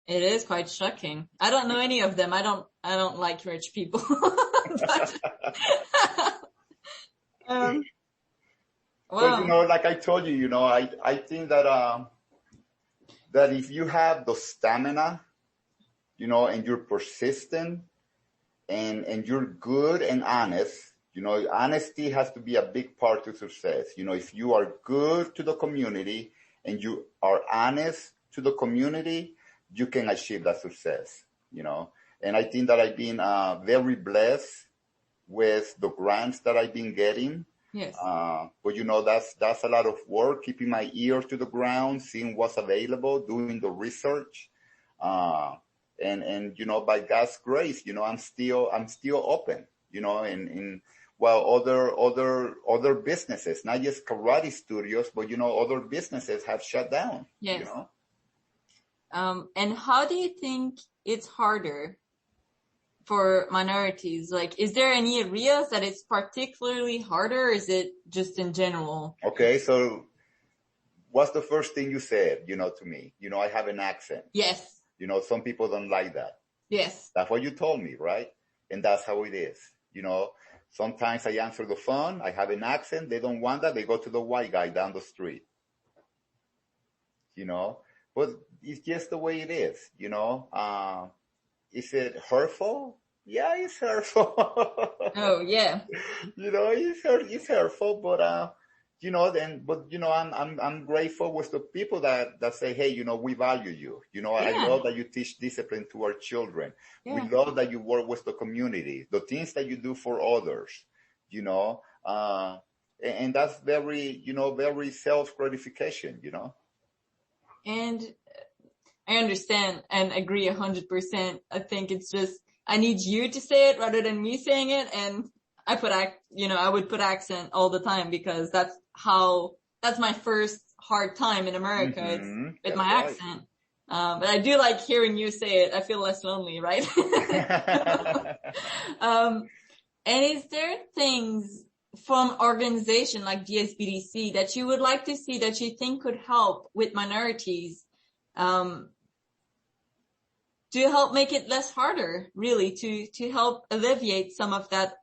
It is quite shocking. I don't know any of them. I don't like rich people. But, um, But wow. like I told you, I think that if you have the stamina, and you're persistent and you're good and honest, honesty has to be a big part to success. If you are good to the community and you are honest to the community, you can achieve that success. And I think that I've been very blessed with the grants that I've been getting. Yes. But that's a lot of work, keeping my ear to the ground, seeing what's available, doing the research. And by God's grace, I'm still open, and while other businesses, not just karate studios, but other businesses have shut down. Yes. And how do you think it's harder for minorities? Like, is there any areas that it's particularly harder, or is it just in general? Okay, so what's the first thing you said, to me? I have an accent. Yes. Some people don't like that. Yes. That's what you told me, right? And that's how it is. Sometimes I answer the phone, I have an accent, they don't want that, they go to the white guy down the street. But it's just the way it is, Is it hurtful? Yeah, it's hurtful. Oh, yeah. It's hurtful, but I'm grateful with the people that say, hey, we value you. I love that you teach discipline to our children. Yeah. We love that you work with the community, the things that you do for others, and that's very, very self-gratification, And I understand and agree 100%. I think it's just, I need you to say it rather than me saying it. And I would put accent all the time because that's my first hard time in America. Mm-hmm. It's with my accent. But I do like hearing you say it. I feel less lonely, right? And is there things from organization like DSBDC that you would like to see that you think could help with minorities, to help make it less harder, really, to help alleviate some of that?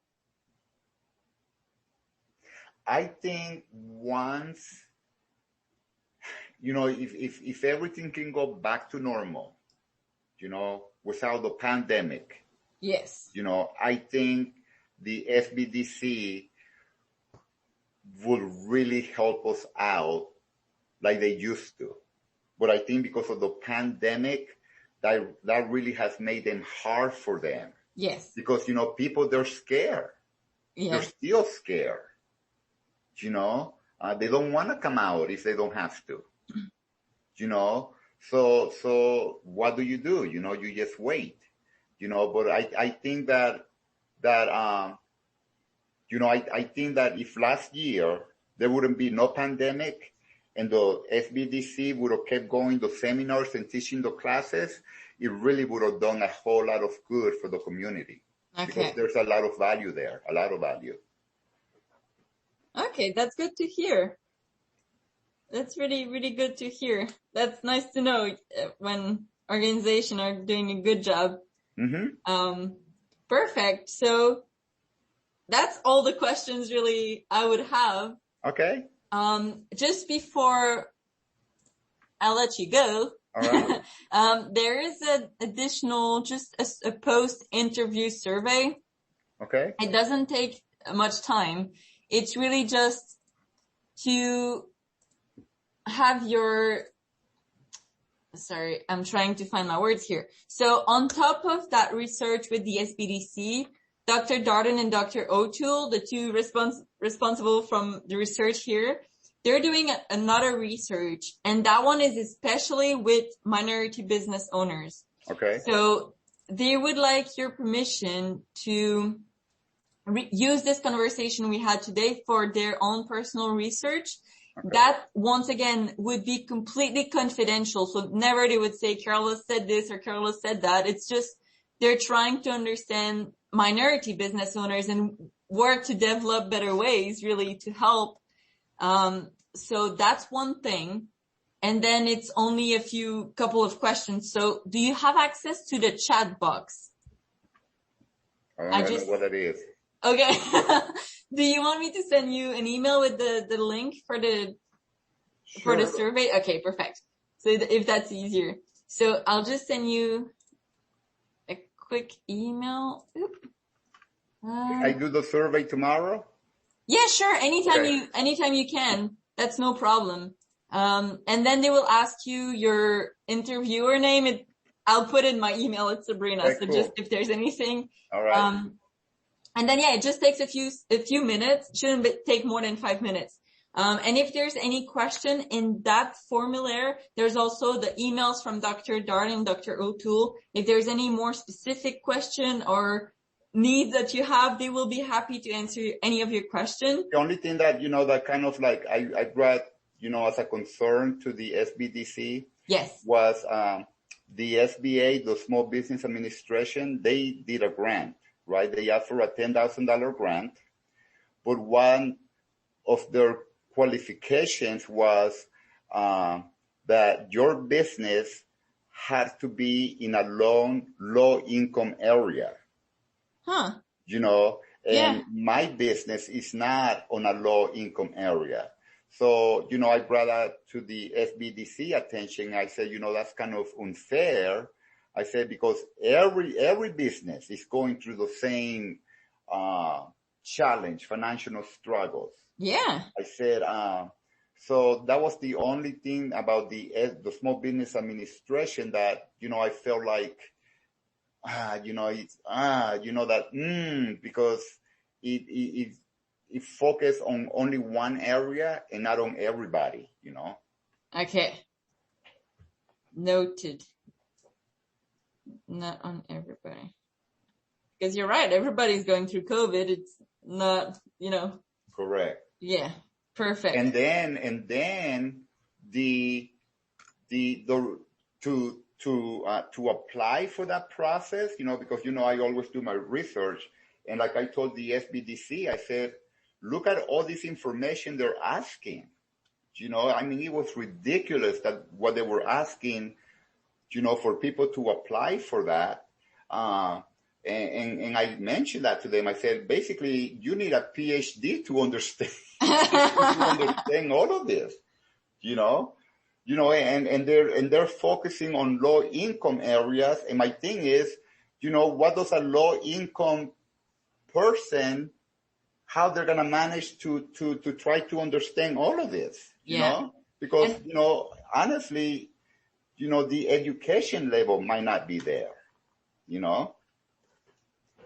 I think once, if everything can go back to normal, without the pandemic. Yes. I think the SBDC would really help us out like they used to. But I think because of the pandemic, that really has made them hard for them. Yes. Because, people, they're scared. Yeah. They're still scared. They don't want to come out if they don't have to. So what do? You just wait. But I think that I think that if last year there wouldn't be no pandemic and the SBDC would have kept going the seminars and teaching the classes, it really would have done a whole lot of good for the community. Okay. Because there's a lot of value there, a lot of value. Okay, that's good to hear. That's really, really good to hear. That's nice to know when organizations are doing a good job. Mm-hmm. Perfect. So that's all the questions really I would have. Okay. Just before I let you go, all right. There is an additional, just a post-interview survey. Okay. It doesn't take much time. It's really just to have sorry, I'm trying to find my words here. So on top of that research with the SBDC, Dr. Darden and Dr. O'Toole, the two responsible from the research here, they're doing another research, and that one is especially with minority business owners. Okay. So they would like your permission to use this conversation we had today for their own personal research. Okay. That, once again, would be completely confidential. So never they would say, Carla said this or Carla said that. It's just they're trying to understand minority business owners and work to develop better ways, really, to help. So that's one thing. and then it's only a couple of questions. So do you have access to the chat box? I don't know what that is. Okay. Do you want me to send you an email with the link for the survey? Okay, perfect. So if that's easier. So I'll just send you a quick email. Can I do the survey tomorrow? Yeah, sure. Anytime you can. That's no problem. And then they will ask you your interviewer name. I'll put in my email. It's Sabrina. Okay, so cool. Just if there's anything. All right. And then it just takes a few minutes. Shouldn't take more than 5 minutes. And if there's any question in that formulary, there's also the emails from Dr. Darling and Dr. O'Toole. If there's any more specific question or needs that you have, they will be happy to answer any of your questions. The only thing that, that kind of like I brought, as a concern to the SBDC. Yes. Was, the SBA, the Small Business Administration, they did a grant, right? They asked for a $10,000 grant, but one of their qualifications was that your business had to be in a low income area. Huh. And my business is not on a low income area. So, I brought that to the SBDC attention. I said, that's kind of unfair. I said, because every business is going through the same challenge, financial struggles. Yeah. I said, so that was the only thing about the Small Business Administration that, I felt like, because it focused on only one area and not on everybody, Okay. Noted. Not on everybody. Because you're right, everybody's going through COVID. It's not, Correct. Yeah. Perfect. And then to apply for that process, because I always do my research, and like I told the SBDC, I said, look at all this information they're asking. It was ridiculous that what they were asking, for people to apply for that. And I mentioned that to them. I said, basically, you need a PhD to understand, all of this, and they're focusing on low income areas. And my thing is, what does a low income person, how they're going to manage to try to understand all of this, because, honestly, the education level might not be there,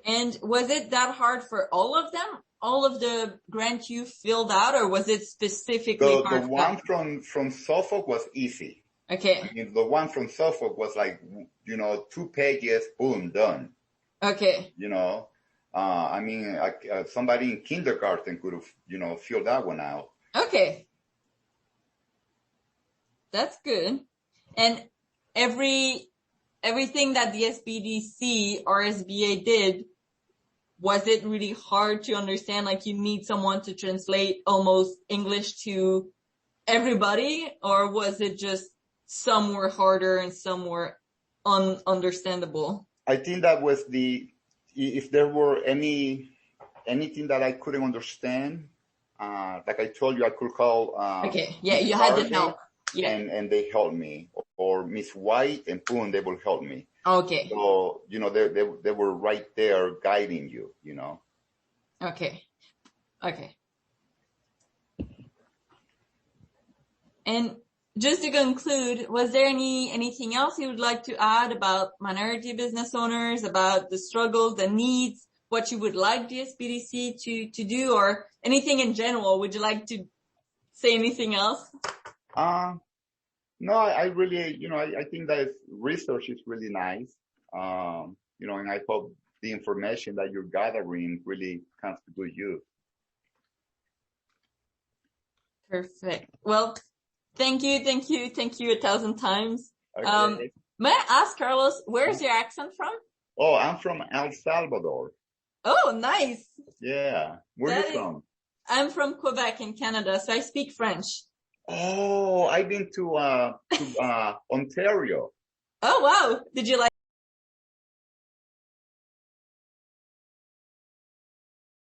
And was it that hard for all of them? All of the grant you filled out, or was it specifically hard? The one from Suffolk was easy. Okay. The one from Suffolk was like, 2 pages, boom, done. Okay. Somebody in kindergarten could have, filled that one out. Okay. That's good. And everything that the SBDC or SBA did, was it really hard to understand? Like, you need someone to translate almost English to everybody, or was it just some were harder and some were ununderstandable? I think that was if there were anything that I couldn't understand, like I told you, I could call. Okay, yeah, you had the help. Yeah. And they helped me, or Miss White, and boom, they will help me. Okay. So, they were right there guiding you, Okay. And just to conclude, was there anything else you would like to add about minority business owners, about the struggles, the needs, what you would like the SBDC to do, or anything in general? Would you like to say anything else? No, I really, I think that research is really nice. And I hope the information that you're gathering really comes to good use. Perfect. Well, thank you 1,000 times. Okay. May I ask, Carlos, where's your accent from? Oh, I'm from El Salvador. Oh, nice. Yeah. Where are you from? I'm from Quebec in Canada, so I speak French. Oh, I've been to Ontario. Oh, wow. Did you like